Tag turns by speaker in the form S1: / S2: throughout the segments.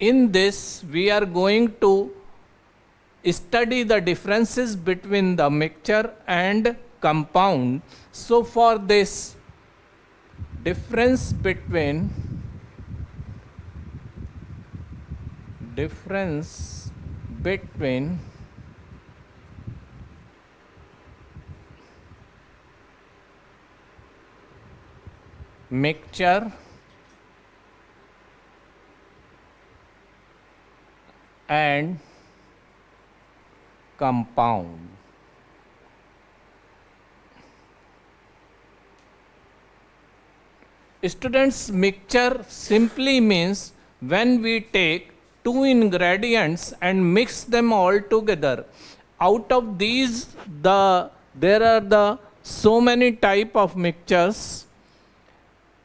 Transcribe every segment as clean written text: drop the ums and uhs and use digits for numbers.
S1: In this, we are going to study the differences between the mixture and compound. So for this difference between mixture and compound. Students, mixture simply means when we take two ingredients and mix them all together. Out of these, there are the so many type of mixtures.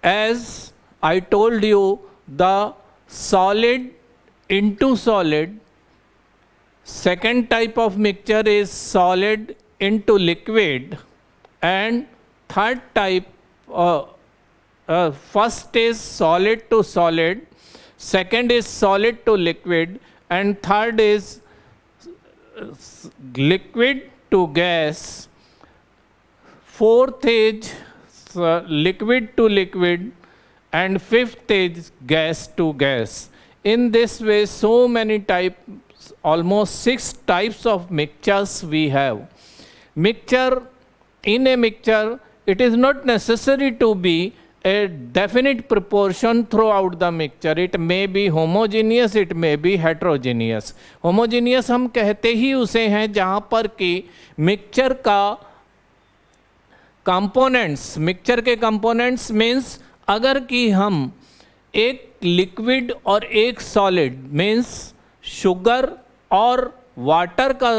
S1: As I told you, the solid into solid. Second type of mixture is solid into liquid, and third type, first is solid to solid, second is solid to liquid, and third is liquid to gas, fourth is liquid to liquid, and fifth is gas to gas. In this way, so many types, almost 6 types of mixtures we have. Mixture, in a mixture, it is not necessary to be a definite proportion throughout the mixture. It may be homogeneous, it may be heterogeneous. Homogeneous हम कहते ही उसे हैं जहाँ पर कि mixture का components, mixture के components means अगर कि हम एक लिक्विड और एक सॉलिड मीन्स शुगर और वाटर का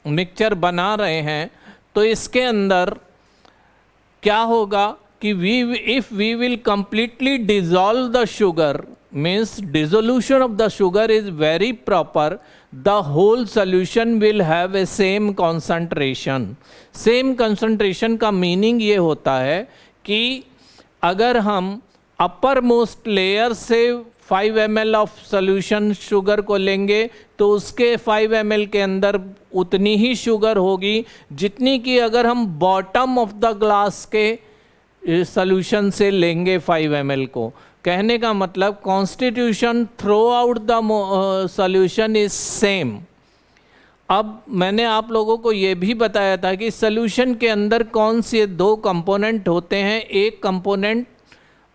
S1: मिक्सचर बना रहे हैं, तो इसके अंदर क्या होगा कि if we will completely dissolve the sugar, means dissolution of the sugar is very proper, the whole solution will have a same concentration. Same concentration का meaning ये होता है कि अगर हम अपर मोस्ट लेयर से 5 ml ऑफ सोल्यूशन शुगर को लेंगे तो उसके 5 ml के अंदर उतनी ही शुगर होगी जितनी कि अगर हम बॉटम ऑफ द ग्लास के सोल्यूशन से लेंगे 5 ml को. कहने का मतलब constitution through out the solution is same. अब मैंने आप लोगों को ये भी बताया था कि सोल्यूशन के अंदर कौन से 2 कंपोनेंट होते हैं. एक कंपोनेंट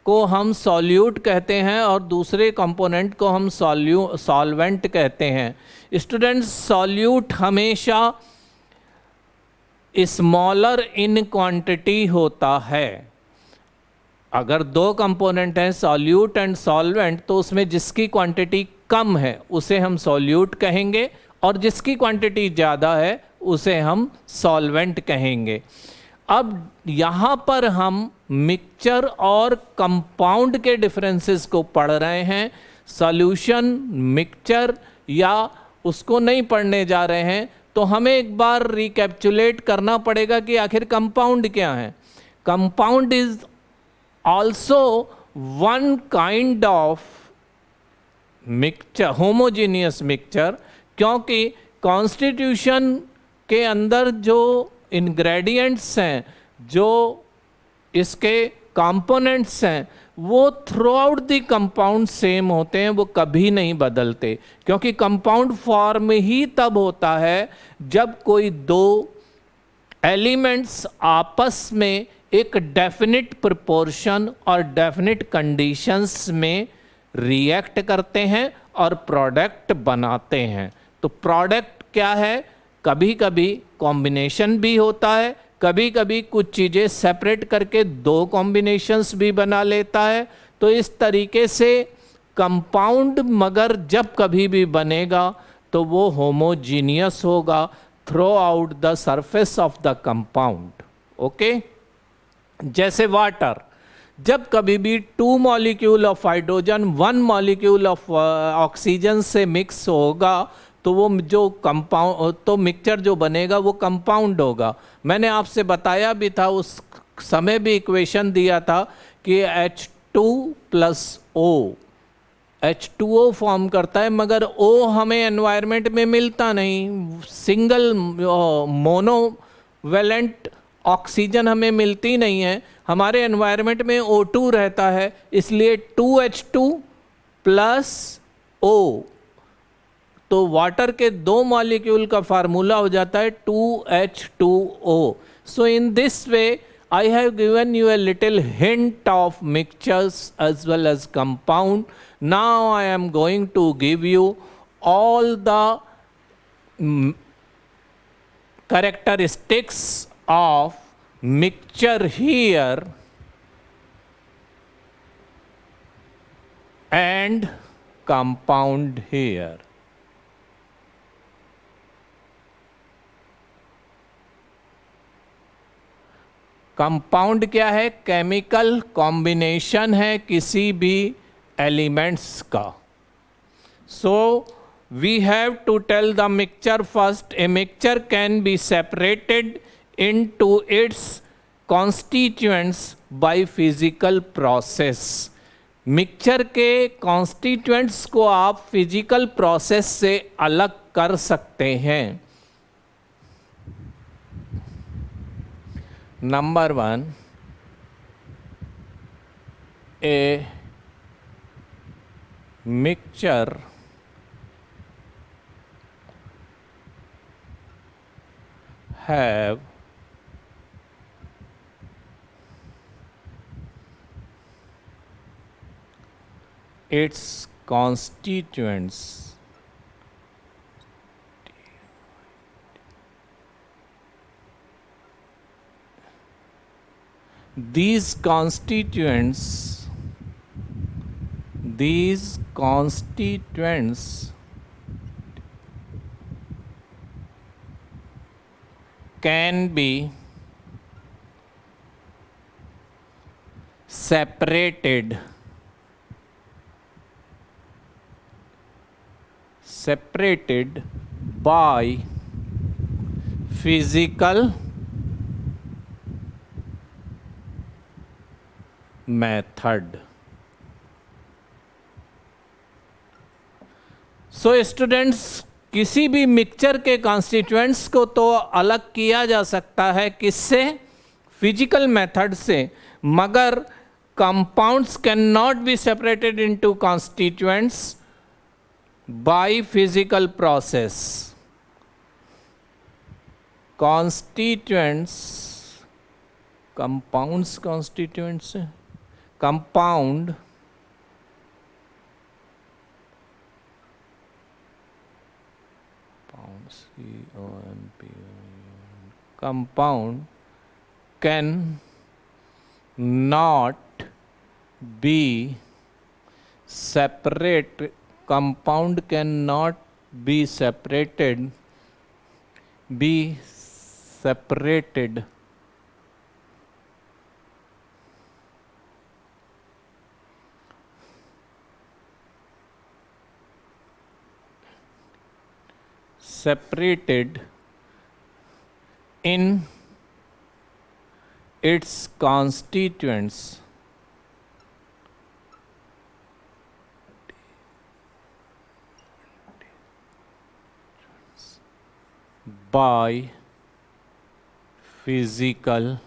S1: को हम सॉल्यूट कहते हैं और दूसरे कंपोनेंट को हम सॉल्वेंट कहते हैं. स्टूडेंट्स, सॉल्यूट हमेशा स्मॉलर इन क्वांटिटी होता है. अगर 2 कंपोनेंट हैं सॉल्यूट एंड सॉल्वेंट, तो उसमें जिसकी क्वांटिटी कम है उसे हम सॉल्यूट कहेंगे और जिसकी क्वांटिटी ज़्यादा है उसे हम सॉल्वेंट कहेंगे. अब यहाँ पर हम मिक्सचर और कंपाउंड के डिफरेंसेस को पढ़ रहे हैं. सॉल्यूशन, मिक्सचर या उसको नहीं पढ़ने जा रहे हैं. तो हमें एक बार रिकैप्चुलेट करना पड़ेगा कि आखिर कंपाउंड क्या है. Compound is also one kind of mixture, homogeneous mixture, क्योंकि कॉन्स्टिट्यूशन के अंदर जो इंग्रेडिएंट्स हैं, जो इसके कंपोनेंट्स हैं, वो through out the compound same होते हैं, वो कभी नहीं बदलते. क्योंकि कंपाउंड फॉर्म ही तब होता है जब कोई 2 एलिमेंट्स आपस में एक डेफिनिट प्रोपोर्शन और डेफिनिट कंडीशंस में रिएक्ट करते हैं और प्रोडक्ट बनाते हैं. तो प्रोडक्ट क्या है? कभी कभी कॉम्बिनेशन भी होता है, कभी कभी कुछ चीज़ें सेपरेट करके 2 कॉम्बिनेशंस भी बना लेता है. तो इस तरीके से कंपाउंड मगर जब कभी भी बनेगा तो वो होमोजीनियस होगा through out the surface of the compound. Okay, जैसे वाटर, जब कभी भी 2 molecule of hydrogen 1 molecule of oxygen से मिक्स होगा तो वो जो कंपाउंड, तो मिक्सचर जो बनेगा वो कंपाउंड होगा. मैंने आपसे बताया भी था, उस समय भी इक्वेशन दिया था कि H2 + O H2O फॉर्म करता है, मगर O हमें एनवायरनमेंट में मिलता नहीं, सिंगल मोनोवेलेंट ऑक्सीजन हमें मिलती नहीं है, हमारे एनवायरनमेंट में O2 रहता है, इसलिए 2H2 प्लस O, तो वाटर के दो मॉलिक्यूल का फार्मूला हो जाता है 2H2O. So in this way I have given you a little hint of mixtures as well as compound. Now I am going to give you all the characteristics of mixture here and compound here. Compound क्या है? Chemical combination है किसी भी elements का. So we have to tell the mixture first. A mixture can be separated into its constituents by physical process. Mixture के constituents को आप physical process से अलग कर सकते हैं. Number 1, a mixture have its constituents these constituents can be separated by physical method. So students, किसी भी मिक्सचर के कॉन्स्टिट्यूएंट्स को तो अलग किया जा सकता है, किससे? फिजिकल मेथड से, मगर compounds can not be separated into constituents by physical process. Constituents, compounds constituents है, compound compound can not be separate. Compound cannot be separated in its constituents by physical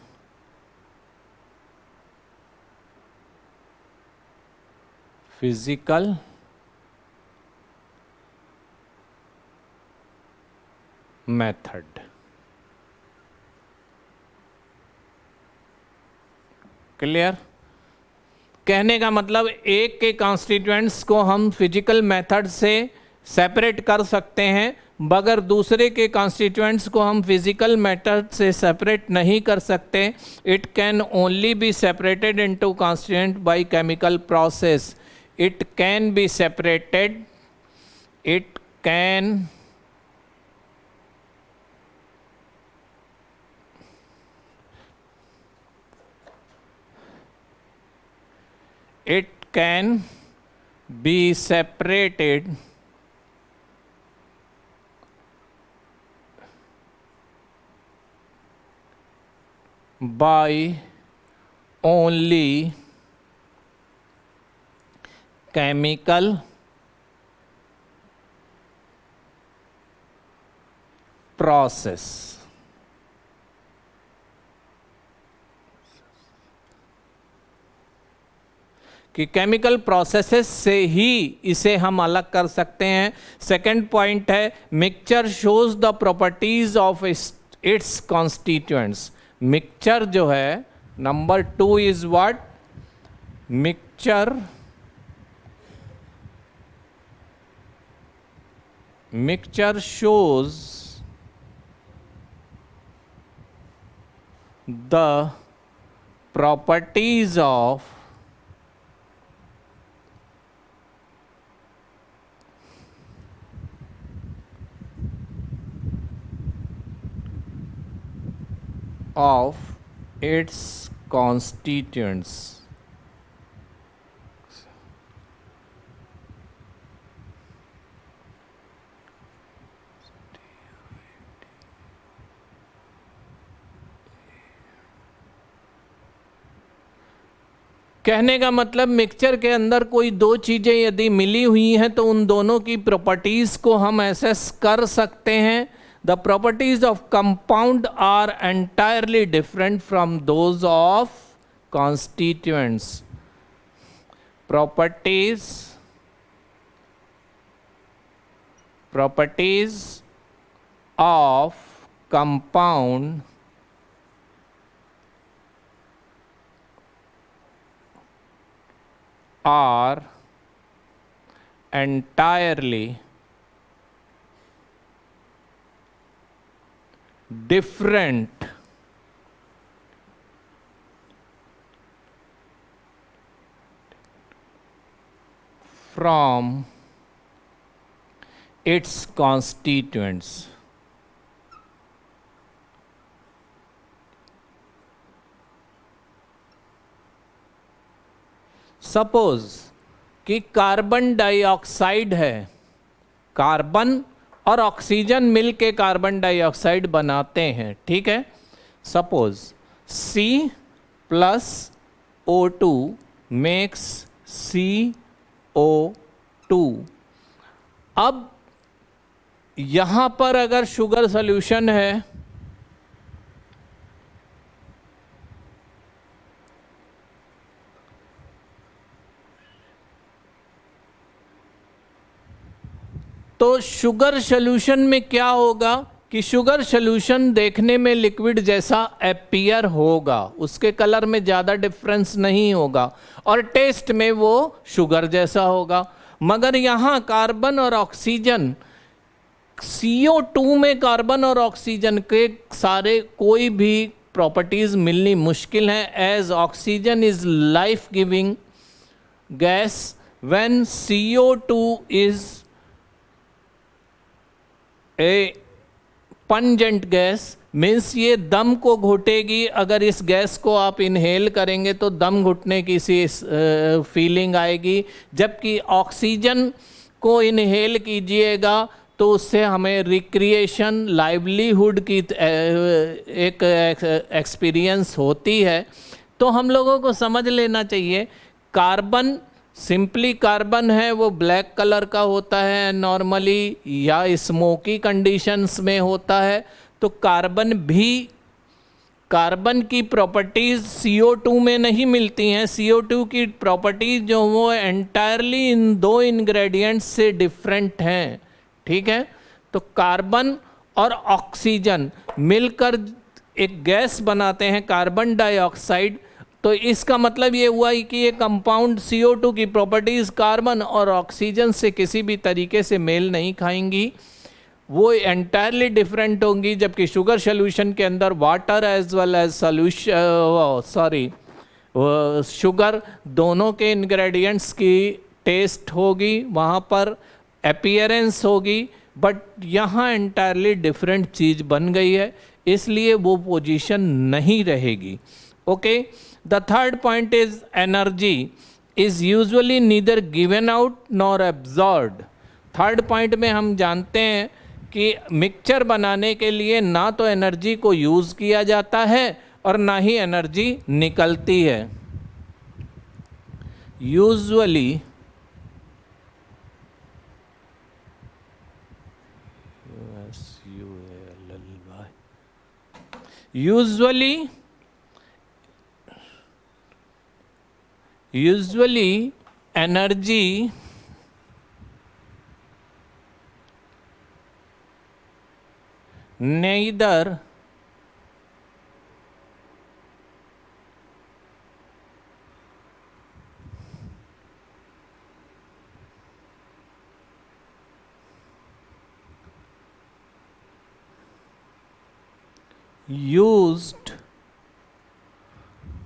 S1: method. Clear? कहने का मतलब एक के constituents को हम physical method से separate कर सकते हैं, मगर दूसरे के कॉन्स्टिट्यूएंट्स को हम फिजिकल मेथड से सेपरेट नहीं कर सकते. It can only B separated into constituent by chemical process. It can be separated, it can be separated by only chemical process. कि केमिकल प्रोसेसेस से ही इसे हम अलग कर सकते हैं। सेकंड पॉइंट है mixture shows the properties of its constituents. Mixture जो है, number 2 is what? Mixture shows the properties of its constituents। कहने का मतलब मिक्सचर के अंदर कोई दो चीजें यदि मिली हुई हैं तो उन दोनों की प्रॉपर्टीज को हम एसेस कर सकते हैं। The properties of compound are entirely different from those of constituents। Properties of compound are entirely different from its constituents। Suppose कि कार्बन डाइऑक्साइड है, कार्बन और ऑक्सीजन मिलके कार्बन डाइऑक्साइड बनाते हैं, ठीक है। Suppose C+O2 makes CO2। अब यहां पर अगर शुगर सॉल्यूशन है तो शुगर सॉल्यूशन में क्या होगा कि शुगर सॉल्यूशन देखने में लिक्विड जैसा अपीयर होगा, उसके कलर में ज़्यादा डिफरेंस नहीं होगा और टेस्ट में वो शुगर जैसा होगा। मगर यहाँ कार्बन और ऑक्सीजन, CO2 में कार्बन और ऑक्सीजन के सारे कोई भी प्रॉपर्टीज मिलनी मुश्किल है। As oxygen is life giving gas, when CO2 is a pungent gas, means ये दम को घुटेगी। अगर इस गैस को आप इनहेल करेंगे तो दम घुटने की सी फीलिंग आएगी, जबकि ऑक्सीजन को इनहेल कीजिएगा तो उससे हमें रिक्रिएशन, लाइवलीहुड की एक एक्सपीरियंस होती है। तो हम लोगों को समझ लेना चाहिए कार्बन, सिंपली कार्बन है वो ब्लैक कलर का होता है नॉर्मली, या स्मोकी कंडीशंस में होता है। तो कार्बन भी, कार्बन की प्रॉपर्टीज CO2 में नहीं मिलती हैं। CO2 की प्रॉपर्टीज जो वो एंटायरली इन दो इंग्रेडिएंट्स से डिफरेंट हैं, ठीक है। तो कार्बन और ऑक्सीजन मिलकर एक गैस बनाते हैं कार्बन डाइऑक्साइड। तो इसका मतलब ये हुआ कि ये कंपाउंड CO2 की प्रॉपर्टीज़ कार्बन और ऑक्सीजन से किसी भी तरीके से मेल नहीं खाएंगी, वो एंटायरली डिफरेंट होंगी। जबकि शुगर सॉल्यूशन के अंदर water as well as sugar दोनों के इंग्रेडिएंट्स की टेस्ट होगी, वहाँ पर अपीयरेंस होगी, बट यहाँ एंटायरली डिफरेंट चीज़ बन गई है, इसलिए वो पोजीशन नहीं रहेगी। Okay, the third point is energy is usually neither given out nor absorbed. Third point में हम जानते हैं कि मिक्सचर बनाने के लिए ना तो एनर्जी को यूज़ किया जाता है और ना ही एनर्जी निकलती है। Usually usually energy neither used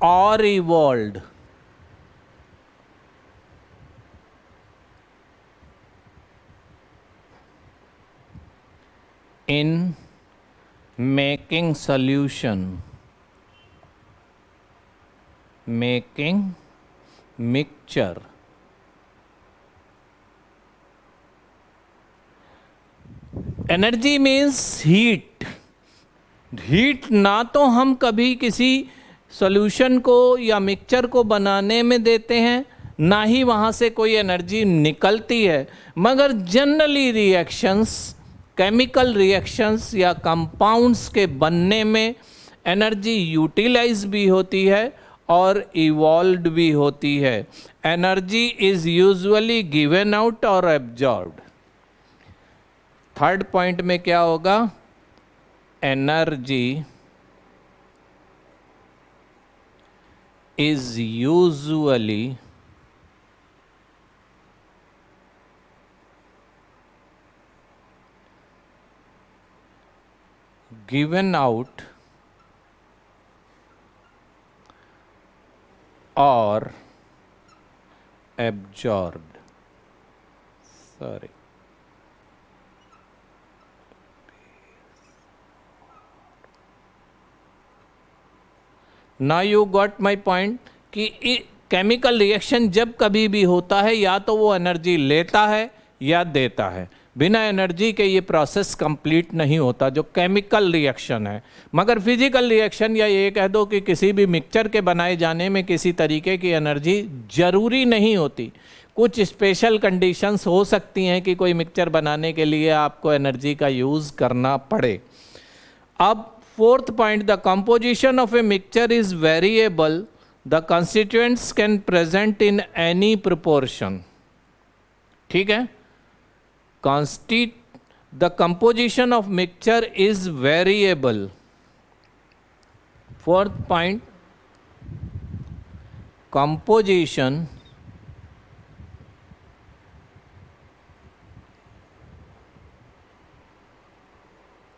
S1: or evolved in making mixture. Energy means heat. Heat ना तो हम कभी किसी सॉल्यूशन को या मिक्सचर को बनाने में देते हैं, ना ही वहाँ से कोई एनर्जी निकलती है, मगर जनरली रिएक्शंस, केमिकल रिएक्शंस या कंपाउंड्स के बनने में एनर्जी यूटिलाइज भी होती है और इवॉल्व भी होती है। Energy is usually given out और एब्जॉर्ब्ड। थर्ड पॉइंट में क्या होगा? Energy is usually given out or absorbed. Sorry. Now you got my point कि केमिकल रिएक्शन जब कभी भी होता है या तो वो एनर्जी लेता है या देता है। बिना एनर्जी के ये प्रोसेस कंप्लीट नहीं होता जो केमिकल रिएक्शन है। मगर फिजिकल रिएक्शन या ये कह दो कि किसी भी मिक्सचर के बनाए जाने में किसी तरीके की एनर्जी जरूरी नहीं होती। कुछ स्पेशल कंडीशंस हो सकती हैं कि कोई मिक्सचर बनाने के लिए आपको एनर्जी का यूज़ करना पड़े। अब fourth point, the composition of a mixture is variable, the constituents can present in any proportion. ठीक है, the composition of mixture is variable. Fourth point, composition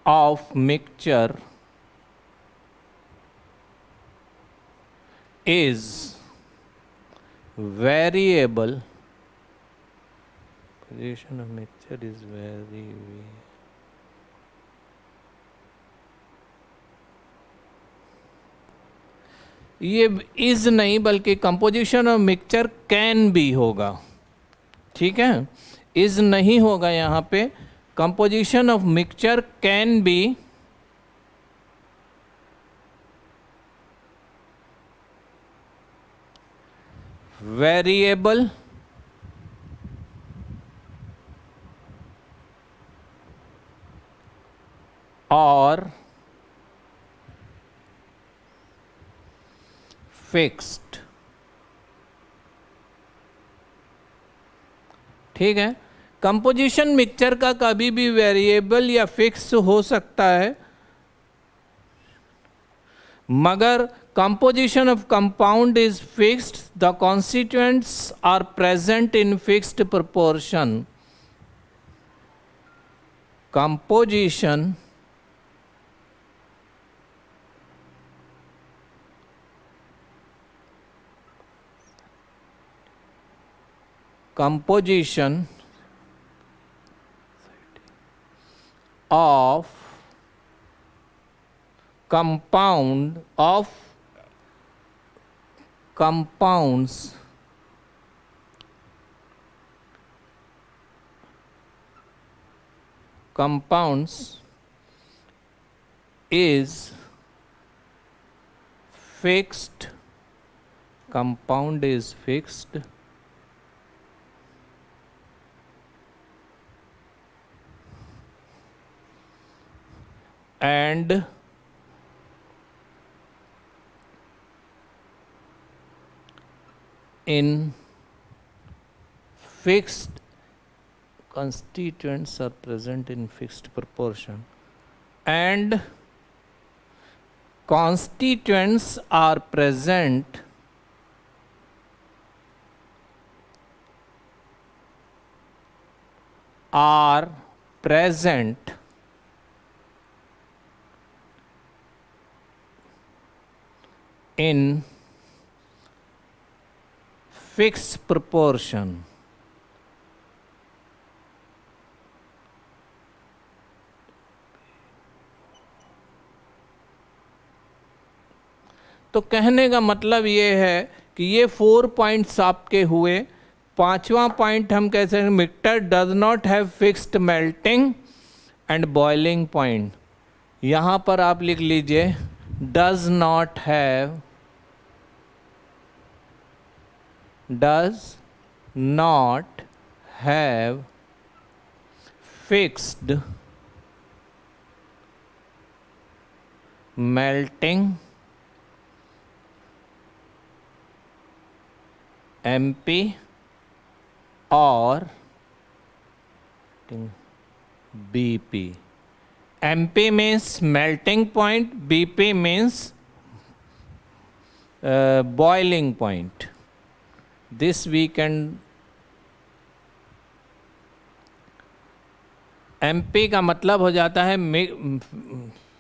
S1: of mixture is variable. Position of mixture is ये is नहीं बल्कि composition of mixture can भी होगा। ठीक है, is नहीं होगा यहाँ पे। composition of mixture can be variable or fixed। ठीक है, कंपोजिशन मिक्सचर का कभी भी वेरिएबल या फिक्स हो सकता है, मगर composition of compound is fixed, the constituents are present in fixed proportion. Composition of compounds is fixed. Compound is fixed and in fixed constituents are present in fixed proportion and constituents are present in fixed proportion. तो कहने का मतलब ये है कि ये 4 points आपके हुए। पांचवा पॉइंट हम कैसे हैं, mixture does not have fixed melting and boiling point. यहाँ पर आप लिख लीजिए does not have fixed melting MP और BP. MP means melting point, BP means boiling point. This we can MP का मतलब हो जाता है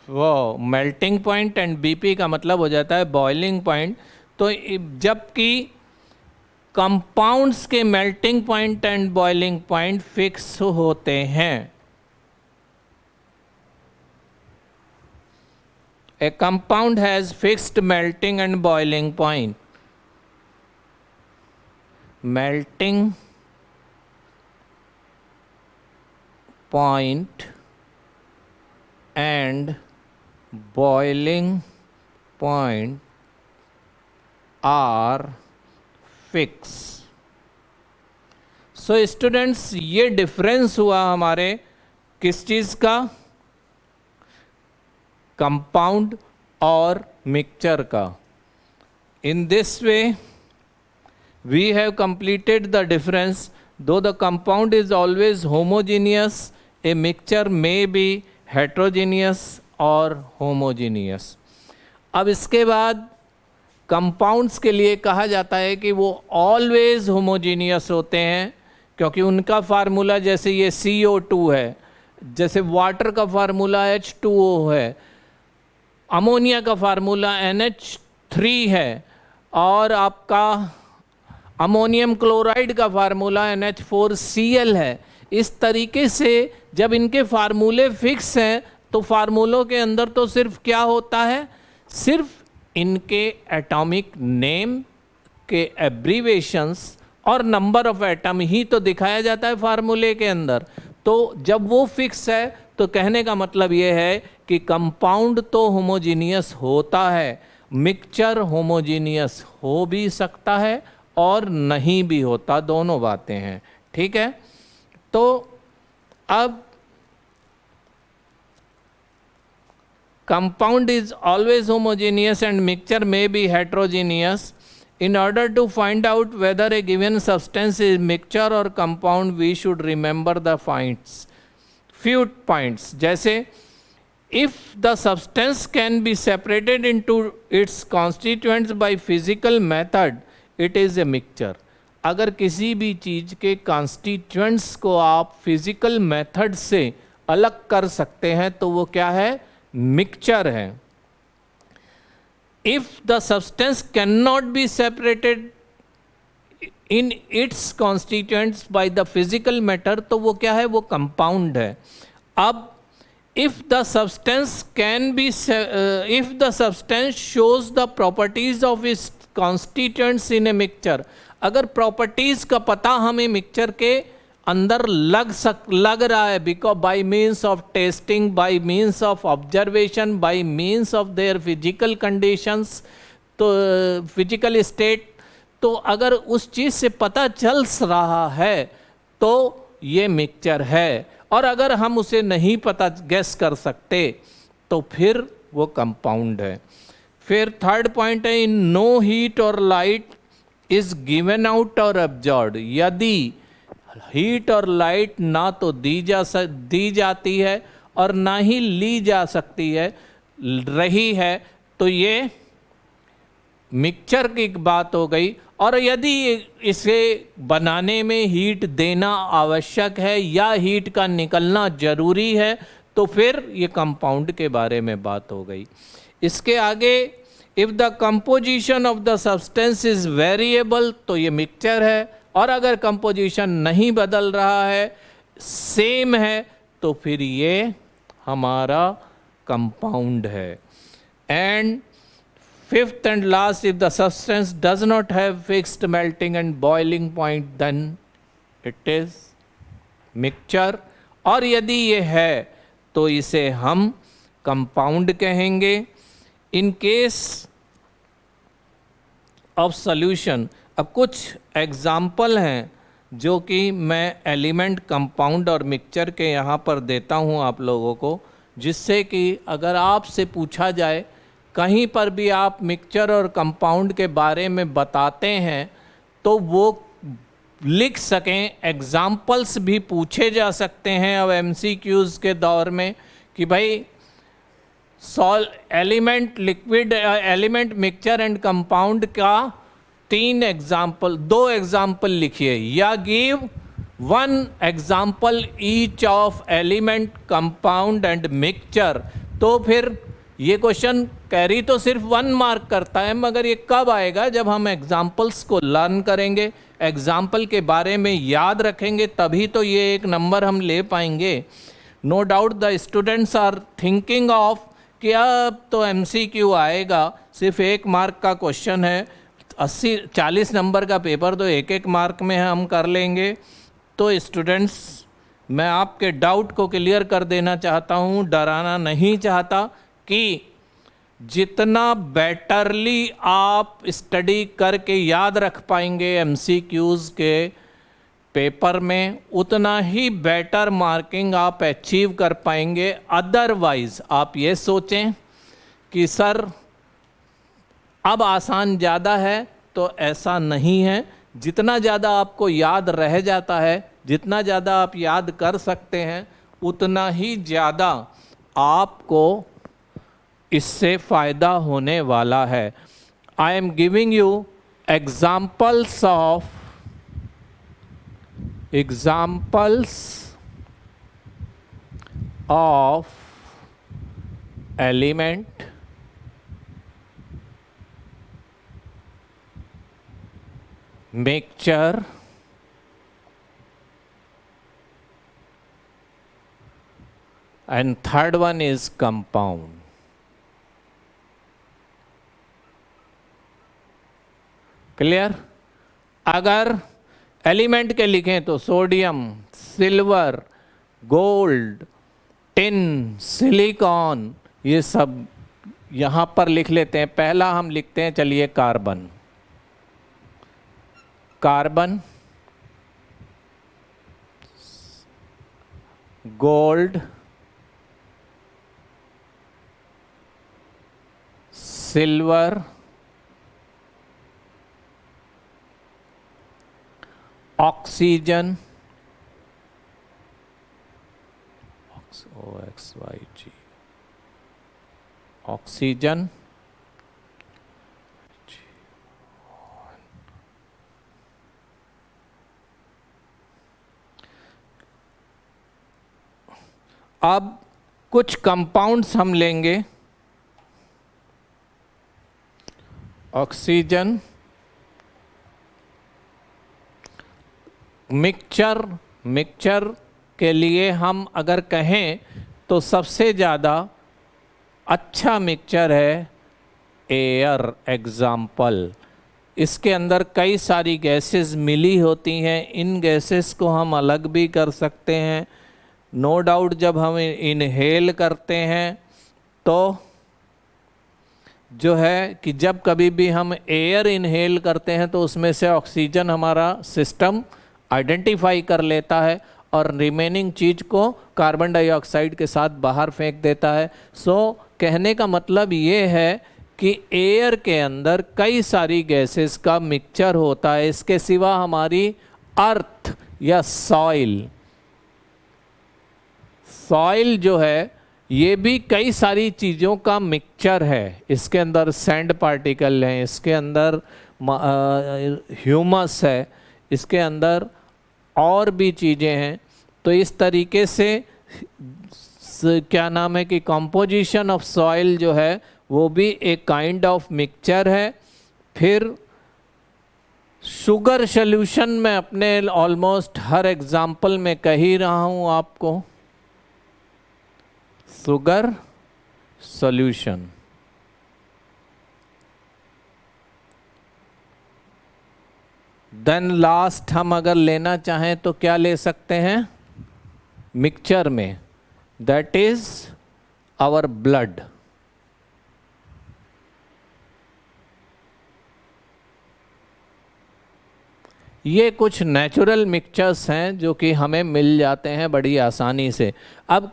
S1: वो मेल्टिंग पॉइंट एंड BP का मतलब हो जाता है बॉइलिंग पॉइंट। तो जबकि कंपाउंड्स के melting point and boiling point fix होते हैं। A compound has fixed melting and boiling point. Melting point and boiling point are fix. So students, ये डिफरेंस हुआ हमारे किस चीज का, कंपाउंड और मिक्सचर का। In this way we have completed the difference. Though the compound is always homogeneous, a mixture may be heterogeneous और homogeneous. अब इसके बाद कंपाउंड्स के लिए कहा जाता है कि वो ऑलवेज होमोजीनियस होते हैं, क्योंकि उनका फार्मूला जैसे ये CO2 है, जैसे वाटर का फार्मूला H2O है, अमोनिया का फार्मूला NH3 है और आपका अमोनियम क्लोराइड का फार्मूला NH4Cl है। इस तरीके से जब इनके फार्मूले फिक्स हैं तो फार्मूलों के अंदर तो सिर्फ क्या होता है, सिर्फ इनके एटॉमिक नेम के एब्रीवेशंस और नंबर ऑफ एटम ही तो दिखाया जाता है फार्मूले के अंदर। तो जब वो फिक्स है तो कहने का मतलब ये है कि कंपाउंड तो होमोजीनियस होता है, मिक्सचर होमोजीनियस हो भी सकता है और नहीं भी होता, दोनों बातें हैं। ठीक है, तो अब compound is always homogeneous and mixture may be heterogeneous. In order to find out whether a given substance is mixture or compound, we should remember the few points. जैसे if the substance can be separated into its constituents by physical method, it is a mixture. अगर किसी भी चीज के constituents को आप physical method से अलग कर सकते हैं तो वो क्या है, मिक्सचर है। If the substance can not be separated in its constituents by the physical matter तो वो क्या है, वो कंपाउंड है। अब if the substance can be if the substance shows the properties of its constituents in a mixture, अगर properties का पता हमें मिक्सचर के अंदर लग रहा है, because by means of testing, by means of observation, by means of their physical conditions, तो फिजिकल स्टेट, तो अगर उस चीज़ से पता चल रहा है तो ये मिक्सचर है। और अगर हम उसे नहीं पता गेस कर सकते तो फिर वो कंपाउंड है। फिर थर्ड पॉइंट है, इन नो हीट और लाइट इज गिवन आउट और एब्जॉर्ब्ड, यदि हीट और लाइट ना तो दी जाती है और ना ही ली जा सकती है रही है, तो ये मिक्सचर की बात हो गई। और यदि इसे बनाने में हीट देना आवश्यक है या हीट का निकलना जरूरी है, तो फिर ये कंपाउंड के बारे में बात हो गई। इसके आगे if the composition of the substance is variable, तो ये मिक्सचर है, और अगर कंपोजिशन नहीं बदल रहा है, सेम है, तो फिर ये हमारा कंपाउंड है। And fifth and last, if the substance does not have fixed melting and boiling point, then it is mixture. और यदि ये है तो इसे हम कंपाउंड कहेंगे। इन केस ऑफ सॉल्यूशन, अब कुछ एग्जाम्पल हैं जो कि मैं एलिमेंट, कंपाउंड और मिक्सचर के यहाँ पर देता हूँ आप लोगों को, जिससे कि अगर आपसे पूछा जाए कहीं पर भी आप मिक्सचर और कंपाउंड के बारे में बताते हैं तो वो लिख सकें। एग्जाम्पल्स भी पूछे जा सकते हैं अब MCQs के दौर में कि भाई element, liquid, element, mixture and compound का 2 एग्जाम्पल लिखिए, या give 1 example each of element, compound and mixture. तो फिर ये क्वेश्चन कैरी तो सिर्फ 1 मार्क करता है, मगर ये कब आएगा? जब हम एग्जाम्पल्स को लर्न करेंगे, एग्जाम्पल के बारे में याद रखेंगे, तभी तो ये 1 नंबर हम ले पाएंगे। No doubt the students are thinking of कि अब तो MCQ आएगा, सिर्फ 1 मार्क का क्वेश्चन है, 40 नंबर का पेपर तो 1-1 मार्क में हम कर लेंगे। तो स्टूडेंट्स, मैं आपके डाउट को क्लियर कर देना चाहता हूँ, डराना नहीं चाहता, कि जितना बेटरली आप स्टडी करके याद रख पाएंगे MCQs के पेपर में, उतना ही बेटर मार्किंग आप अचीव कर पाएंगे। अदरवाइज आप ये सोचें कि सर अब आसान ज़्यादा है, तो ऐसा नहीं है। जितना ज़्यादा आपको याद रह जाता है, जितना ज़्यादा आप याद कर सकते हैं, उतना ही ज़्यादा आपको इससे फ़ायदा होने वाला है। I am giving you examples of element, mixture and third one is compound. Clear? अगर एलिमेंट के लिखें तो sodium, silver, gold, tin, silicon, ये सब यहाँ पर लिख लेते हैं। पहला हम लिखते हैं, चलिए, carbon. Carbon, gold, silver, oxygen, OXYG, oxygen, अब कुछ कंपाउंड्स हम लेंगे। ऑक्सीजन, मिक्सचर के लिए हम अगर कहें तो सबसे ज़्यादा अच्छा मिक्सचर है एयर। एग्जाम्पल, इसके अंदर कई सारी गैसेस मिली होती हैं, इन गैसेस को हम अलग भी कर सकते हैं। नो डाउट जब हम इनहेल करते हैं तो जो है कि जब कभी भी हम एयर इनहेल करते हैं तो उसमें से ऑक्सीजन हमारा सिस्टम आइडेंटिफाई कर लेता है और रिमेनिंग चीज़ को कार्बन डाइऑक्साइड के साथ बाहर फेंक देता है। सो कहने का मतलब ये है कि एयर के अंदर कई सारी गैसेस का मिक्सचर होता है, इसके सिवा हमारी अर्थ या सॉइल जो है ये भी कई सारी चीज़ों का मिक्सचर है। इसके अंदर सैंड पार्टिकल हैं, इसके अंदर ह्यूमस है, इसके अंदर और भी चीज़ें हैं। तो इस तरीके से क्या नाम है कि कंपोजिशन ऑफ सॉइल जो है वो भी एक काइंड ऑफ मिक्सचर है। फिर शुगर सॉल्यूशन में अपने ऑलमोस्ट हर एग्जाम्पल में कह ही रहा हूँ आपको, शुगर सॉल्यूशन। देन लास्ट हम अगर लेना चाहें तो क्या ले सकते हैं मिक्सचर में, दैट इज आवर ब्लड। ये कुछ नेचुरल मिक्सचर्स हैं जो कि हमें मिल जाते हैं बड़ी आसानी से। अब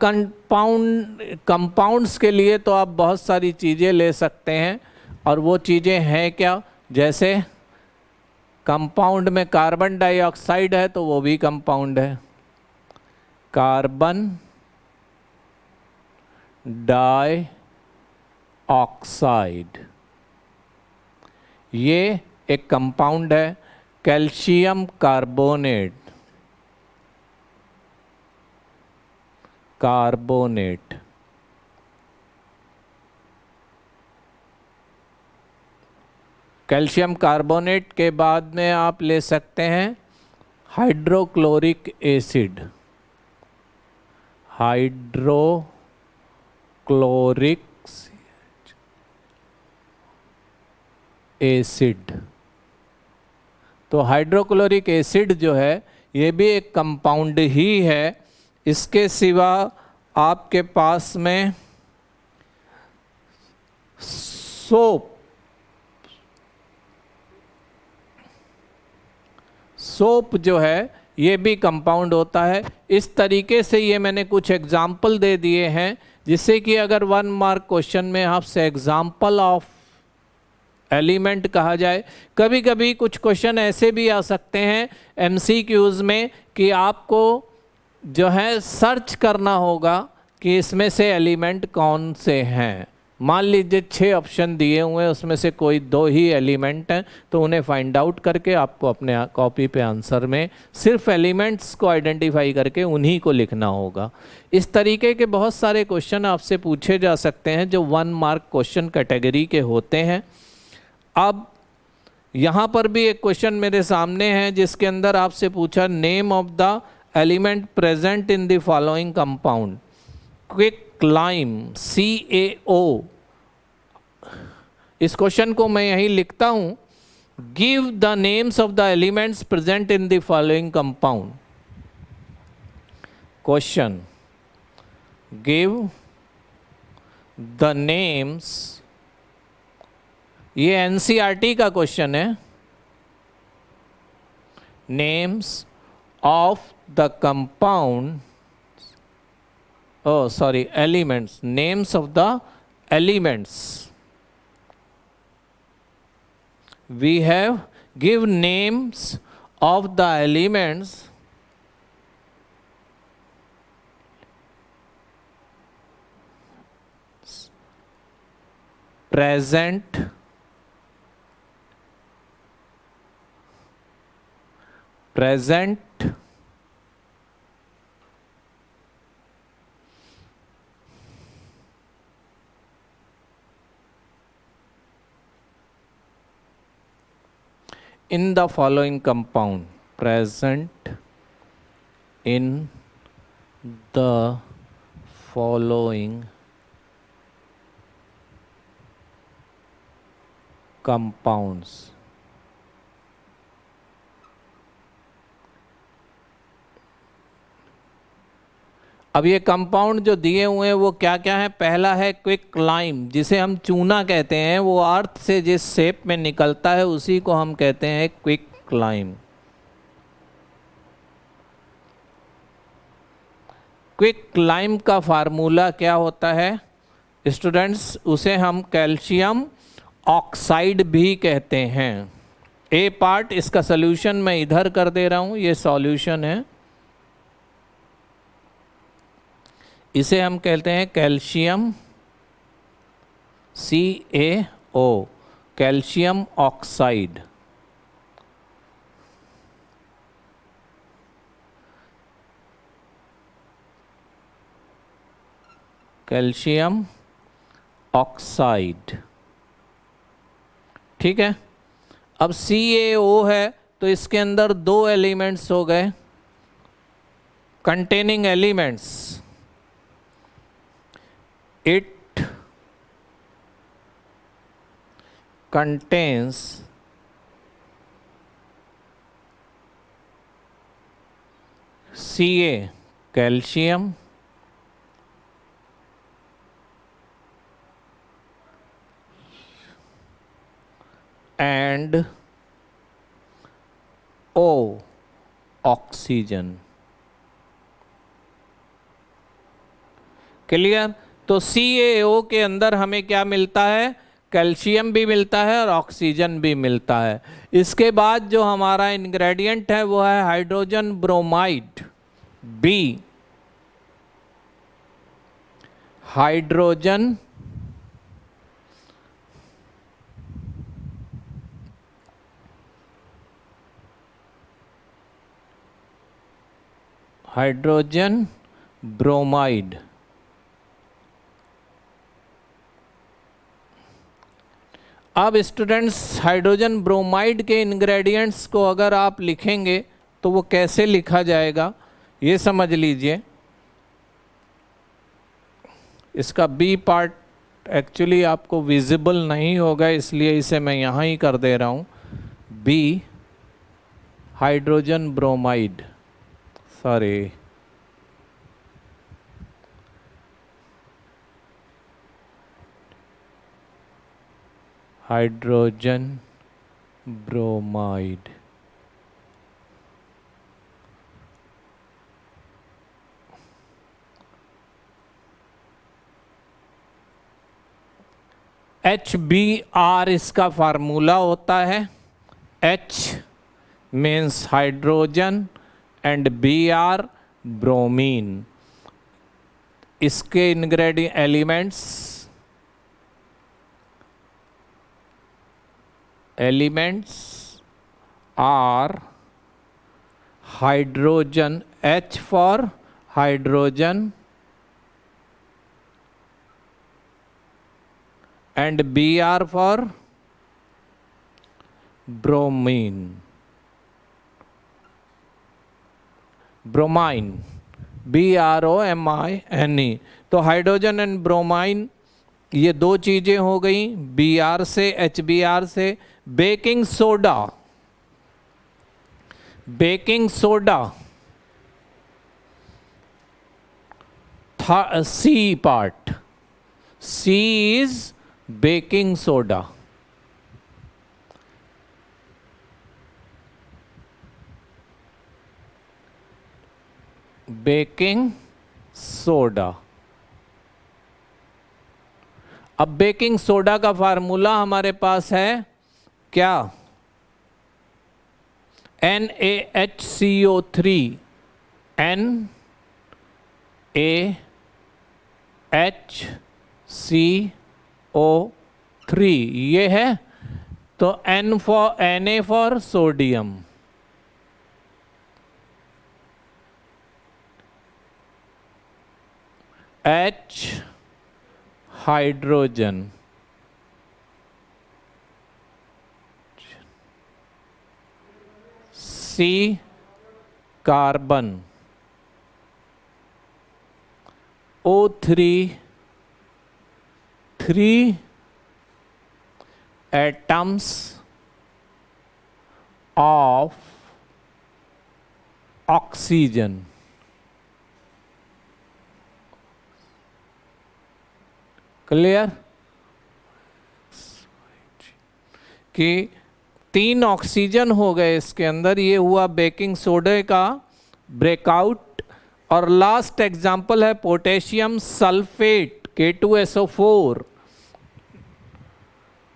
S1: कंपाउंड्स के लिए तो आप बहुत सारी चीज़ें ले सकते हैं, और वो चीज़ें हैं क्या, जैसे कंपाउंड में कार्बन डाइऑक्साइड है तो वो भी कंपाउंड है, कार्बन डाइऑक्साइड ये एक कंपाउंड है। कैल्शियम कार्बोनेट, कैल्शियम कार्बोनेट के बाद में आप ले सकते हैं हाइड्रोक्लोरिक एसिड, हाइड्रोक्लोरिक एसिड। तो हाइड्रोक्लोरिक एसिड जो है ये भी एक कंपाउंड ही है। इसके सिवा आपके पास में सोप जो है ये भी कंपाउंड होता है। इस तरीके से ये मैंने कुछ एग्जाम्पल दे दिए हैं, जिससे कि अगर 1 मार्क क्वेश्चन में आपसे एग्जाम्पल ऑफ एलिमेंट कहा जाए। कभी कभी कुछ क्वेश्चन ऐसे भी आ सकते हैं एमसीक्यूज में कि आपको जो है सर्च करना होगा कि इसमें से एलिमेंट कौन से हैं। मान लीजिए 6 ऑप्शन दिए हुए हैं, उसमें से कोई 2 ही एलिमेंट हैं, तो उन्हें फाइंड आउट करके आपको अपने कॉपी पे आंसर में सिर्फ एलिमेंट्स को आइडेंटिफाई करके उन्हीं को लिखना होगा। इस तरीके के बहुत सारे क्वेश्चन आपसे पूछे जा सकते हैं जो 1 मार्क क्वेश्चन कैटेगरी के होते हैं। अब यहाँ पर भी एक क्वेश्चन मेरे सामने है जिसके अंदर आपसे पूछा name of the element present in the following compound. Quicklime CaO, इस क्वेश्चन को मैं यहीं लिखता हूँ, give the names of the elements present in the following compound. Question, give the names, ये एनसीईआरटी का क्वेश्चन है, names of the compound, elements, names of the elements. We have give names of the elements present in the following compound, present in the following compounds। अब ये compound जो दिए हुए हैं वो क्या क्या है। पहला है क्विकलाइम, जिसे हम चूना कहते हैं, वो अर्थ से जिस शेप में निकलता है उसी को हम कहते हैं क्विकलाइम। क्विकलाइम का फार्मूला क्या होता है स्टूडेंट्स, उसे हम कैल्शियम ऑक्साइड भी कहते हैं। ए पार्ट इसका सॉल्यूशन मैं इधर कर दे रहा हूं, ये सॉल्यूशन है, इसे हम कहते हैं calcium CaO, calcium oxide. Calcium oxide, ठीक है। अब CaO है तो इसके अंदर दो एलिमेंट्स हो गए, containing elements. It contains Ca, calcium, and O, oxygen. Clear? तो CaO के अंदर हमें क्या मिलता है? कैल्शियम भी मिलता है और ऑक्सीजन भी मिलता है। इसके बाद जो हमारा इंग्रेडिएंट है वो है hydrogen bromide, B, hydrogen bromide. अब स्टूडेंट्स, हाइड्रोजन ब्रोमाइड के इंग्रेडिएंट्स को अगर आप लिखेंगे तो वो कैसे लिखा जाएगा ये समझ लीजिए। इसका बी पार्ट एक्चुअली आपको विजिबल नहीं होगा, इसलिए इसे मैं यहाँ ही कर दे रहा हूँ। B, hydrogen bromide, sorry, hydrogen bromide. HBr इसका फार्मूला होता है। H means hydrogen and Br bromine. इसके ingredient elements are hydrogen, H for hydrogen and Br for bromine, BROMINE। तो हाइड्रोजन एंड ब्रोमाइन ये दो चीजें हो गई, Br से, HBr से। बेकिंग सोडा था, C part, C is baking soda. Baking soda. अब बेकिंग सोडा का फार्मूला हमारे पास है क्या? NaHCO3, NaHCO3 ये है। तो Na for sodium, H hydrogen, C carbon, O3 3 atoms of oxygen। Clear? कि 3 ऑक्सीजन हो गए इसके अंदर, ये हुआ बेकिंग सोडे का ब्रेकआउट। और लास्ट एग्जाम्पल है पोटेशियम सल्फेट, K2SO4।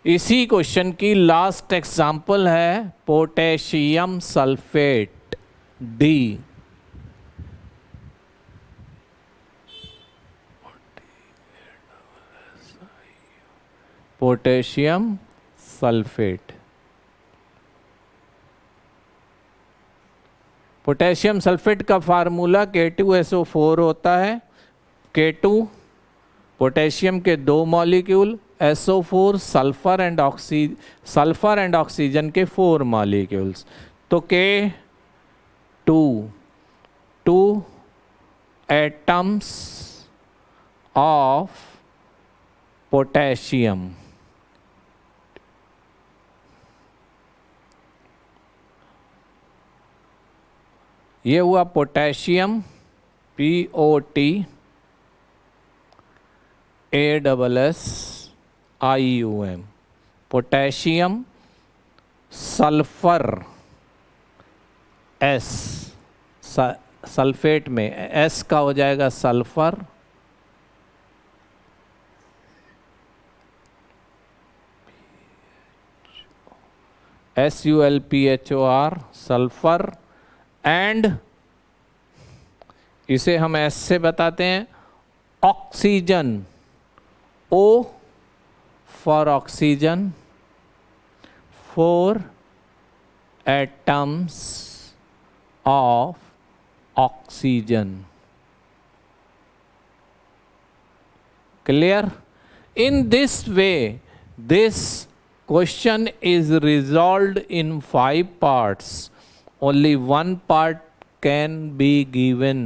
S1: इसी क्वेश्चन की लास्ट एग्जाम्पल है potassium sulphate D. Potassium sulphate, potassium sulphate का फार्मूला K2SO4 होता है। K2 पोटेशियम के 2 molecule, SO4 sulphur and oxygen के 4 मॉलिक्यूल्स। तो K2 2 एटम्स ऑफ पोटेशियम, ये हुआ potassium POT ASSIUM, potassium sulphur S, sulphate में S का हो जाएगा सल्फर, SULPHOR सल्फर, एंड इसे हम S से बताते हैं oxygen, O for oxygen, 4 atoms of oxygen. Clear? In this way, this question is resolved in 5 parts. Only one part can be given.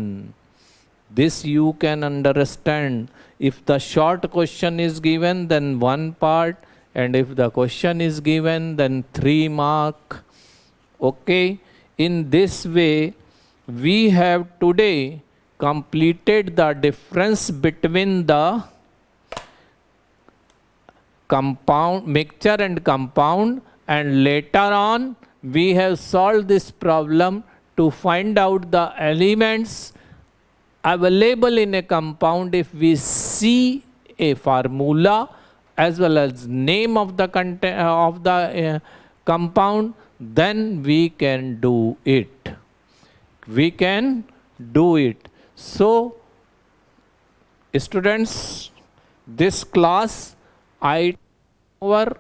S1: This you can understand. If the short question is given, then 1 part, and if the question is given, then 3 mark. Okay? In this way, we have today completed the difference between the compound, mixture and compound, and later on we have solved this problem to find out the elements available in a compound. If we see a formula as well as name of the compound, then we can do it. We can do it. So students, this class I over.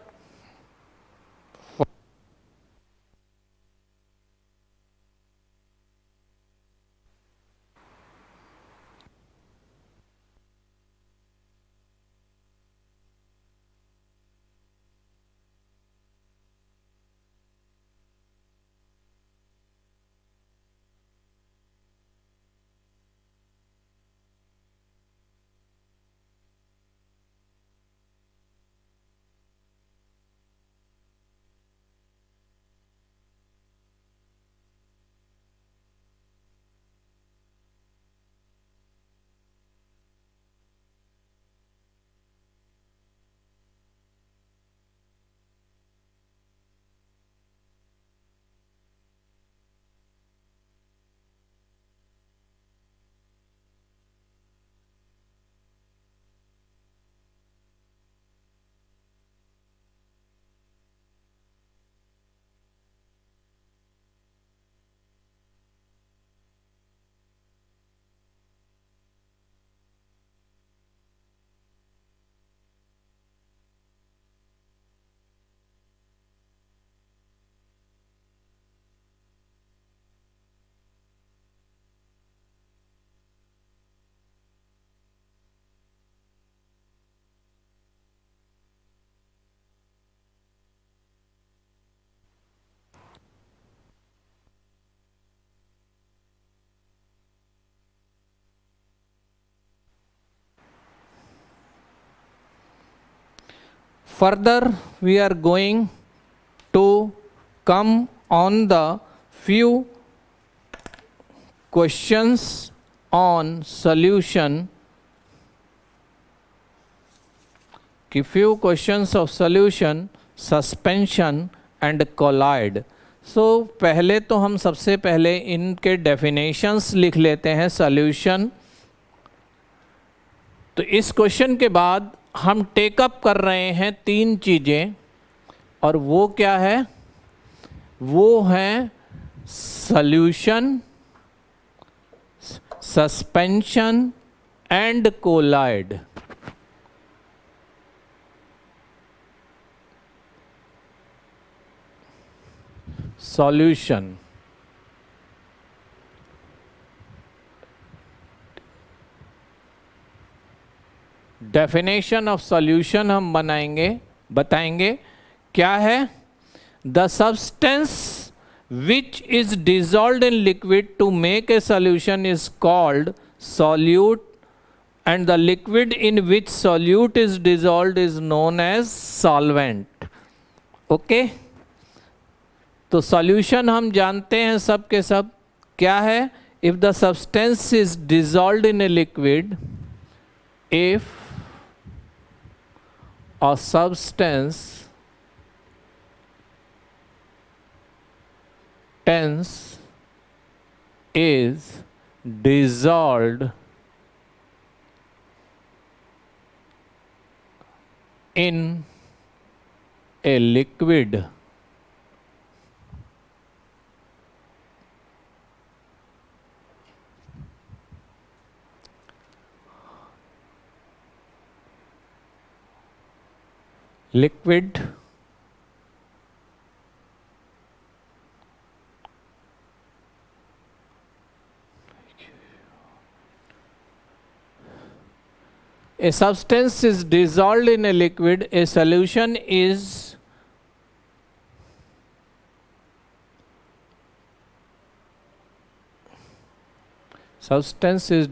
S1: Further, we are going to come on the few questions on solution, few questions of solution, suspension and colloid. So पहले तो हम सबसे पहले इनके definitions लिख लेते हैं solution। तो इस क्वेश्चन के बाद हम टेकअप कर रहे हैं 3 चीज़ें। और वो क्या है? वो है solution, suspension and colloid. Solution, definition of solution हम बताएंगे क्या है? The substance which is dissolved in liquid to make a solution is called solute, and the liquid in which solute is dissolved is known as solvent. Okay, तो solution हम जानते हैं सब के सब क्या है? If the substance is dissolved in a liquid, if a substance is dissolved in a liquid, liquid a substance is dissolved in a liquid, a solution is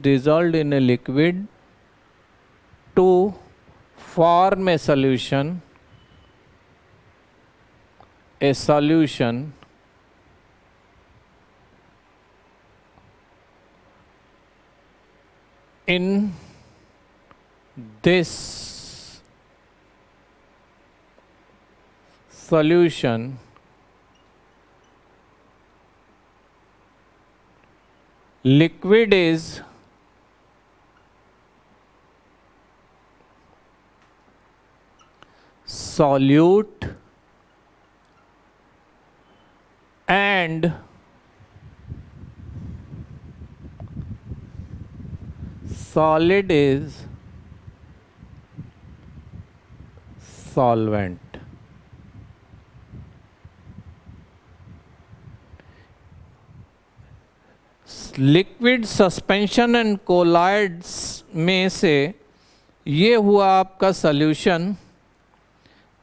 S1: dissolved in a liquid to form a solution, in this solution liquid is solute and solid is solvent. Liquid, suspension and colloids में से ये हुआ आपका solution.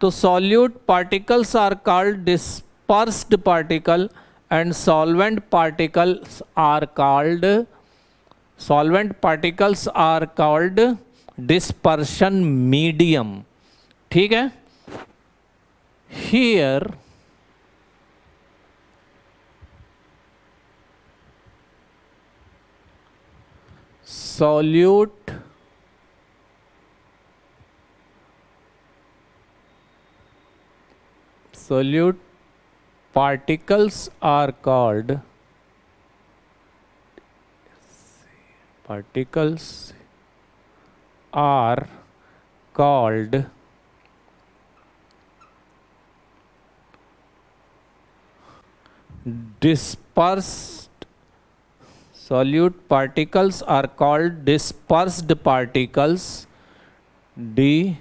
S1: तो solute particles are called dispersed particle and solvent particles are called dispersion medium. ठीक है, here solute particles are called dispersed. Solute particles are called dispersed particles, DIS,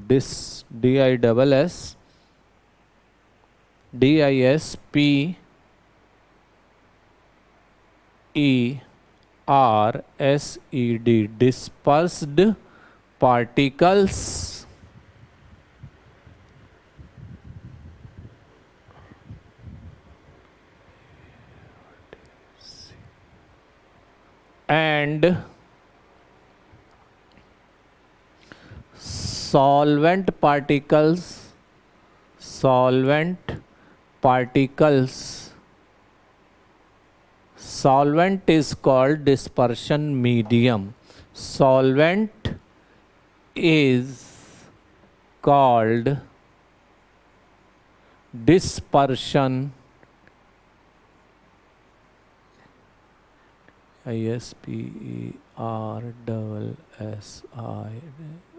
S1: DISPERSED, dispersed particles. And solvent particles solvent is called dispersion medium. Solvent is called dispersion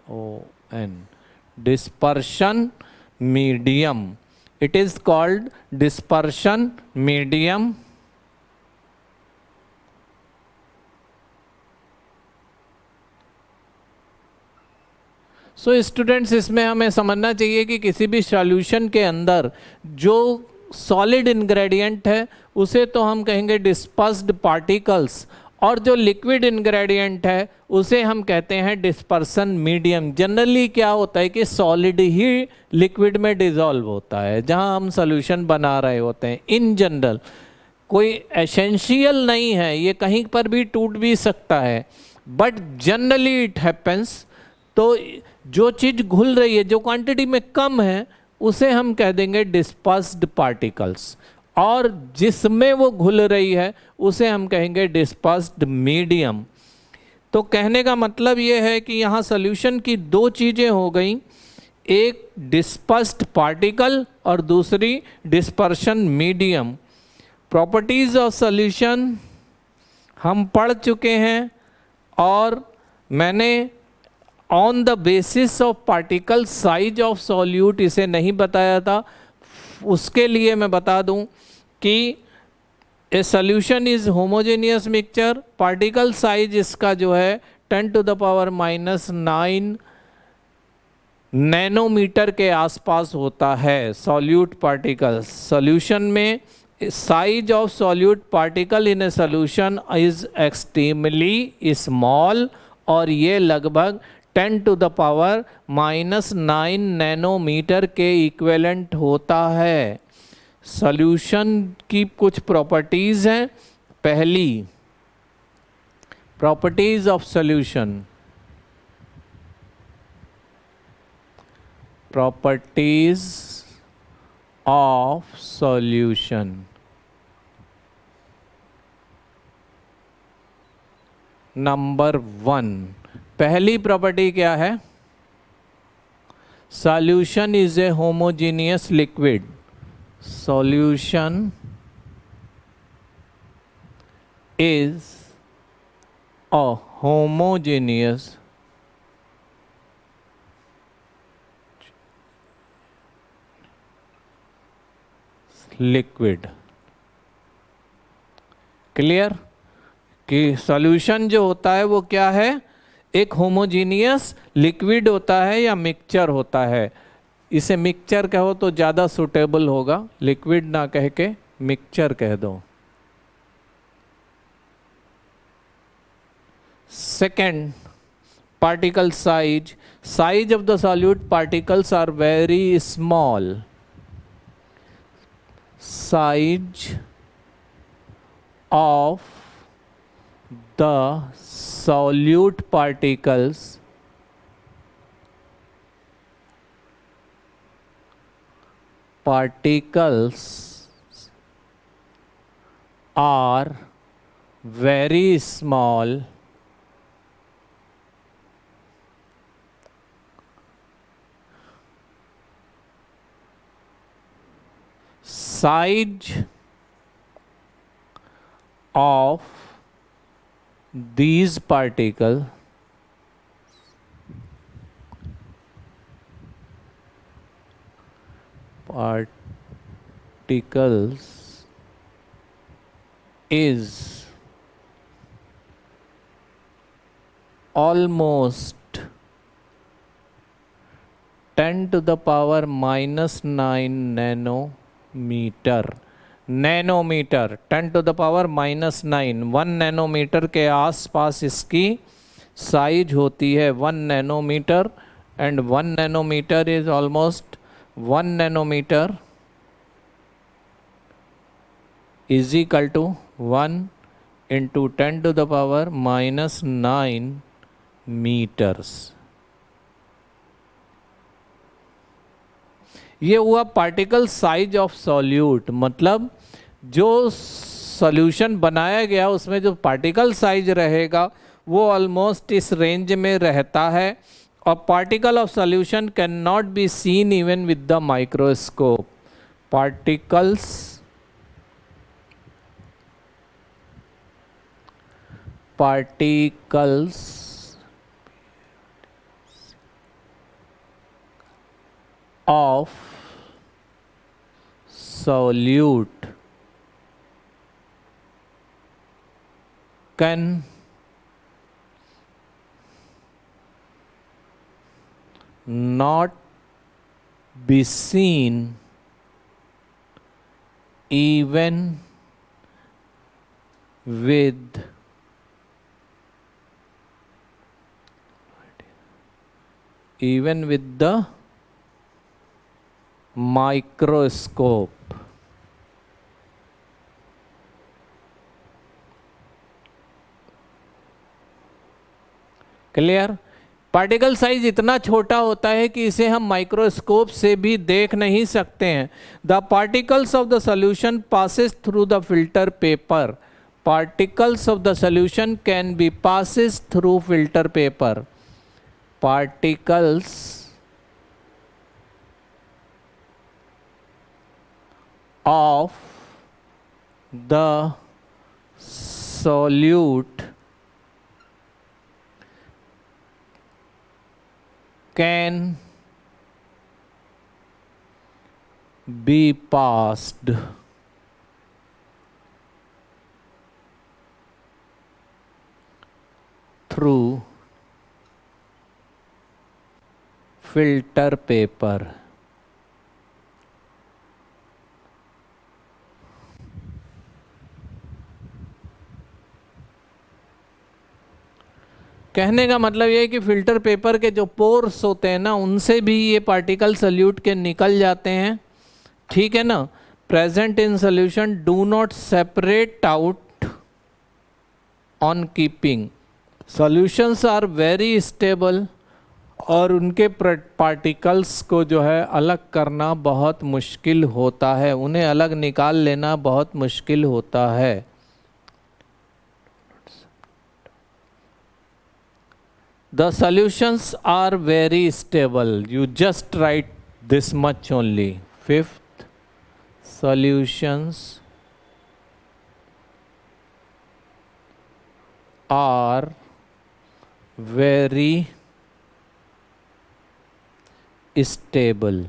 S1: ON, dispersion medium. It is called dispersion medium. So students, इसमें हमें समझना चाहिए कि किसी भी solution के अंदर जो सॉलिड इंग्रेडिएंट है उसे तो हम कहेंगे डिस्पर्स्ड पार्टिकल्स, और जो लिक्विड इंग्रेडिएंट है उसे हम कहते हैं डिस्पर्सन मीडियम। जनरली क्या होता है कि सॉलिड ही लिक्विड में डिसॉल्व होता है जहां हम सॉल्यूशन बना रहे होते हैं। इन जनरल कोई एसेंशियल नहीं है, ये कहीं पर भी टूट भी सकता है, बट जनरली इट हैपेंस। तो जो चीज घुल रही है, जो क्वांटिटी में कम है, उसे हम कह देंगे डिस्पर्स्ड पार्टिकल्स, और जिसमें वो घुल रही है उसे हम कहेंगे डिस्पर्स्ड मीडियम। तो कहने का मतलब ये है कि यहाँ सॉल्यूशन की दो चीजें हो गई, एक डिस्पर्स्ड पार्टिकल और दूसरी dispersion medium. Properties of solution हम पढ़ चुके हैं, और मैंने on the basis of particle size of solute इसे नहीं बताया था। उसके लिए मैं बता दूं कि ए solution is homogeneous mixture, particle size इसका जो है 10⁻⁹ नैनोमीटर के आसपास होता है। सॉल्यूट पार्टिकल सॉल्यूशन में size of solute particle in A solution is extremely small, और ये लगभग 10⁻⁹ नैनोमीटर के इक्विवेलेंट होता है। सॉल्यूशन की कुछ प्रॉपर्टीज हैं। पहली properties of solution, properties of solution. Number 1, पहली प्रॉपर्टी क्या है? Solution is a homogeneous liquid. Solution is a homogeneous liquid. Clear कि सॉल्यूशन जो होता है वो क्या है? एक होमोजीनियस लिक्विड होता है या मिक्सचर होता है। इसे मिक्सचर कहो तो ज़्यादा सुटेबल होगा, लिक्विड ना कह के मिक्सचर कह दो। Second, particle size. Size of the solute particles are very small. Size of the solute particles are very small. Size of these particles is almost 10⁻⁹ nanometer. Nanometer 10⁻⁹ 1 nanometer के आसपास इसकी size होती है, 1 nanometer. And 1 nanometer is almost 1 nanometer is equal to 1 into 10⁻⁹ meters. ये हुआ particle size of solute, मतलब जो solution बनाया गया उसमें जो पार्टिकल साइज रहेगा वो ऑलमोस्ट इस रेंज में रहता है। और particle of solution can not be seen even with the microscope. Particles of solute can not be seen even with the microscope. Clear? Particle size इतना छोटा होता है कि इसे हम माइक्रोस्कोप से भी देख नहीं सकते हैं. The particles of the solution passes through the filter paper. Particles of the solution can be passes through filter paper. Particles of the solute can be passed through filter paper. कहने का मतलब ये है कि फिल्टर पेपर के जो pores होते हैं ना, उनसे भी ये पार्टिकल सल्यूट के निकल जाते हैं. ठीक है ना? Present in solution do not separate out on keeping. Solutions are very stable और उनके पार्टिकल्स को जो है अलग करना बहुत मुश्किल होता है, उन्हें अलग निकाल लेना बहुत मुश्किल होता है. The solutions are very stable. You just write this much only. Fifth, solutions are very stable.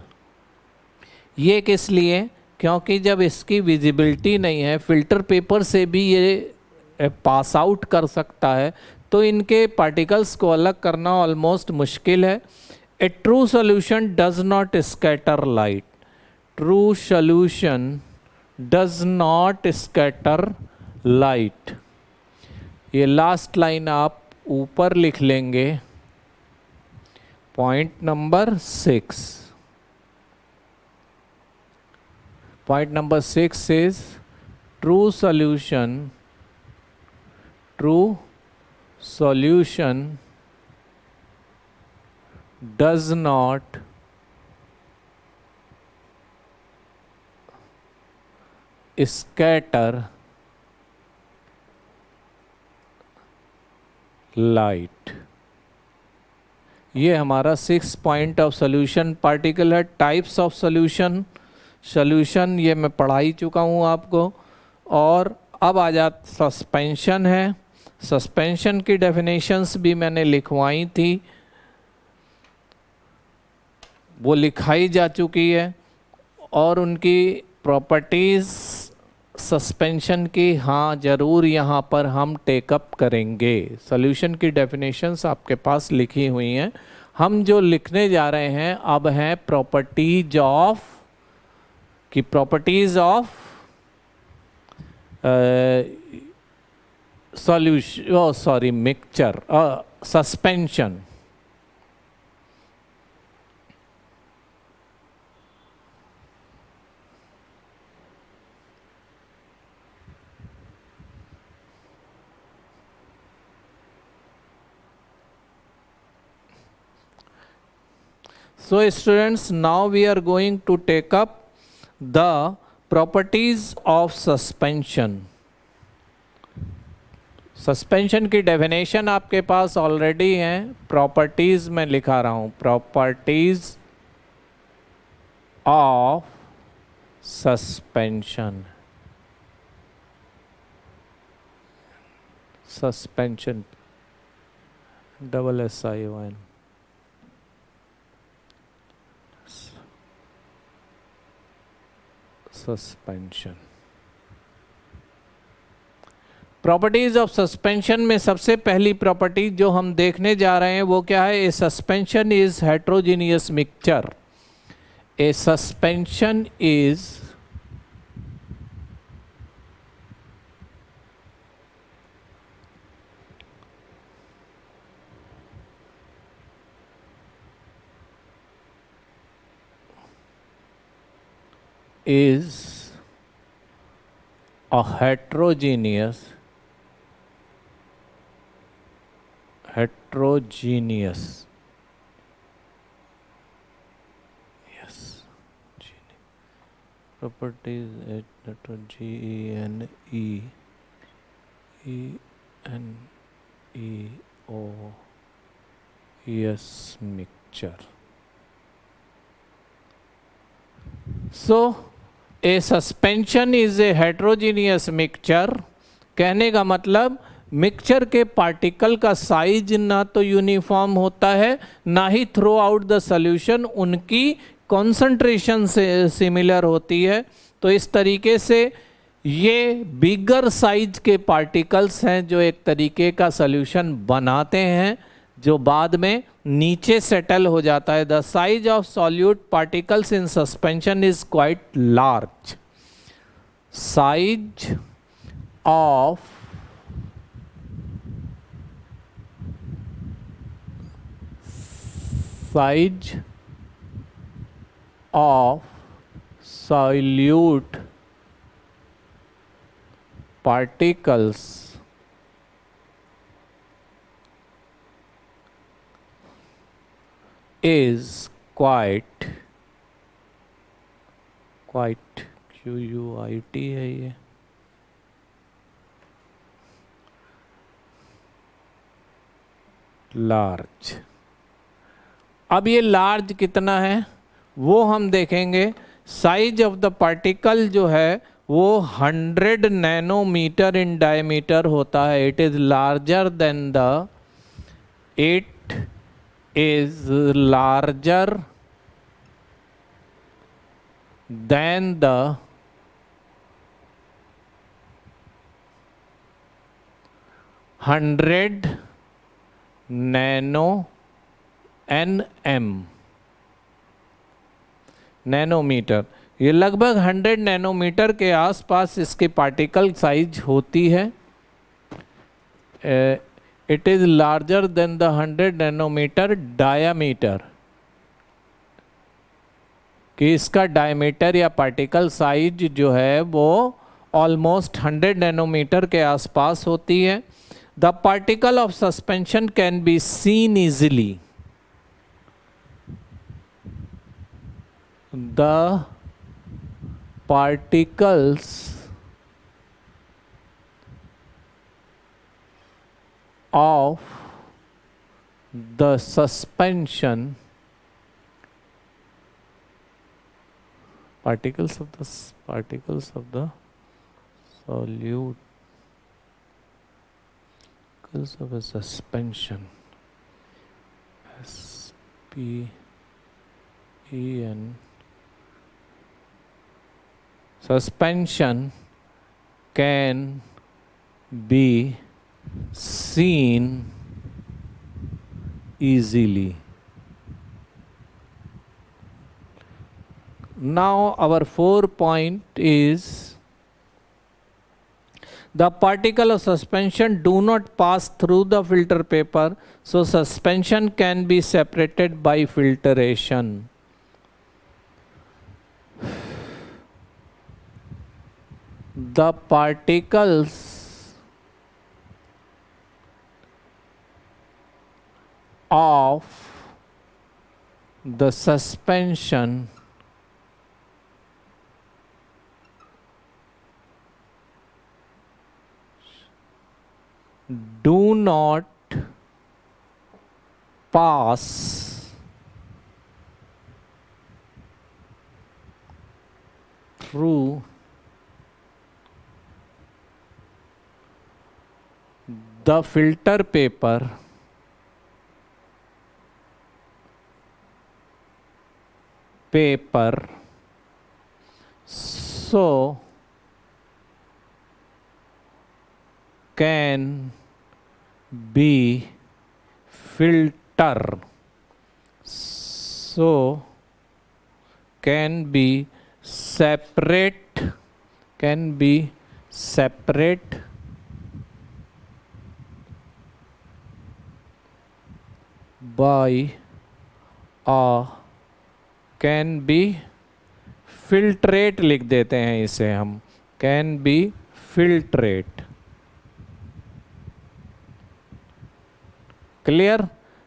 S1: ये किस लिए? क्योंकि जब इसकी विजिबिलिटी नहीं है, फिल्टर पेपर से भी ये पास आउट कर सकता है, तो इनके पार्टिकल्स को अलग करना ऑलमोस्ट मुश्किल है. A true solution does not scatter light. True solution does not scatter light. ये लास्ट लाइन आप ऊपर लिख लेंगे. Point number 6. Point number 6 is true solution does not scatter light. ये हमारा 6 पॉइंट ऑफ सोल्यूशन पार्टिकल है. टाइप्स ऑफ सोल्यूशन ये मैं पढ़ा ही चुका हूँ आपको. और अब आ जाता सस्पेंशन है. सस्पेंशन की डेफिनेशंस भी मैंने लिखवाई थी, वो लिखाई जा चुकी है. और उनकी प्रॉपर्टीज़ सस्पेंशन की हाँ ज़रूर यहाँ पर हम टेकअप करेंगे. सॉल्यूशन की डेफिनेशंस आपके पास लिखी हुई हैं. हम जो लिखने जा रहे हैं अब हैं properties of mixture suspension. So students, now we are going to take up the properties of suspension. Suspension की डेफिनेशन आपके पास ऑलरेडी है. प्रॉपर्टीज में लिखा रहा हूं. Properties of suspension. Suspension SSION. Suspension. Properties of suspension में सबसे पहली प्रॉपर्टी जो हम देखने जा रहे हैं वो क्या है? A suspension is heterogeneous mixture. A suspension is a heterogeneous yes properties G-N-E-N-E-O-S mixture. So a suspension is a heterogeneous mixture. कहने का मतलब मिक्सचर के पार्टिकल का साइज ना तो यूनिफॉर्म होता है, ना ही थ्रू आउट द सॉल्यूशन उनकी कॉन्सेंट्रेशन से सिमिलर होती है। तो इस तरीके से ये बिगर साइज के पार्टिकल्स हैं जो एक तरीके का सॉल्यूशन बनाते हैं जो बाद में नीचे सेटल हो जाता है। The size of solute particles in suspension is quite large. Size of solute particles is quite QUIT है ये, लार्ज। अब ये लार्ज कितना है वो हम देखेंगे। साइज ऑफ द पार्टिकल जो है वो 100 नैनोमीटर इन डायमीटर होता है। It is larger than the the 100 nanometer. ये लगभग 100 नैनोमीटर के आसपास इसकी पार्टिकल साइज होती है। It is larger than the 100 nanometer diameter, कि इसका डायमीटर या पार्टिकल साइज जो है वो ऑलमोस्ट 100 नैनोमीटर के आसपास होती है। The particle of suspension can be seen easily. The particles of the suspension, particles of the solute, particles of a suspension, SPEN, suspension can be seen easily. Now our 4th point is the particle of suspension do not pass through the filter paper, so suspension can be separated by filtration. The particles of the suspension do not pass through the filter paper also can be filter. So can be separate by a can be filtrate लिख देते हैं इसे हम, can be filtrate. Clear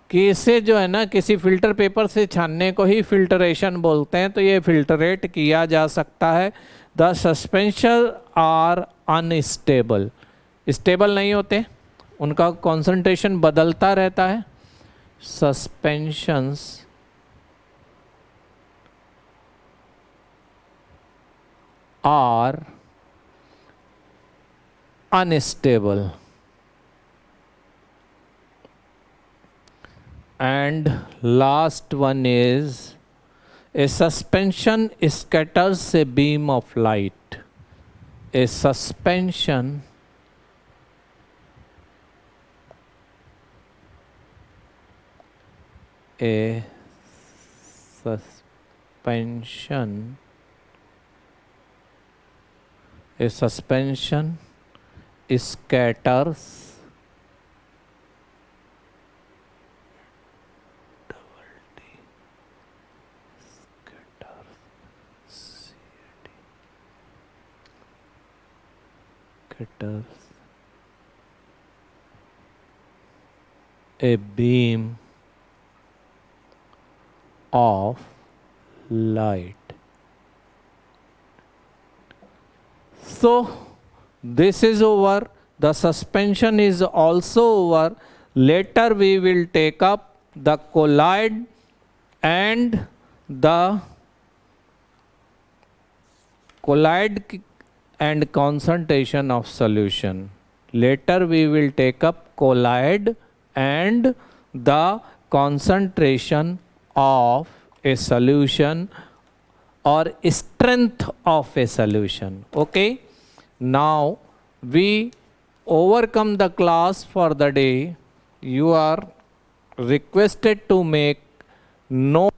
S1: कि इसे जो है ना किसी फिल्टर पेपर से छानने को ही फिल्टरेशन बोलते हैं, तो ये फिल्टरेट किया जा सकता है. The suspension are unstable, stable नहीं होते, उनका कॉन्सेंट्रेशन बदलता रहता है. Suspensions are unstable. And last one is a suspension scatters a beam of light. A suspension scatters a beam of light. So this is over, the suspension is also over. Later we will take up the colloid and concentration of solution. Later we will take up colloid and the concentration of a solution or strength of a solution. Okay, now we overcome the class for the day. You are requested to make note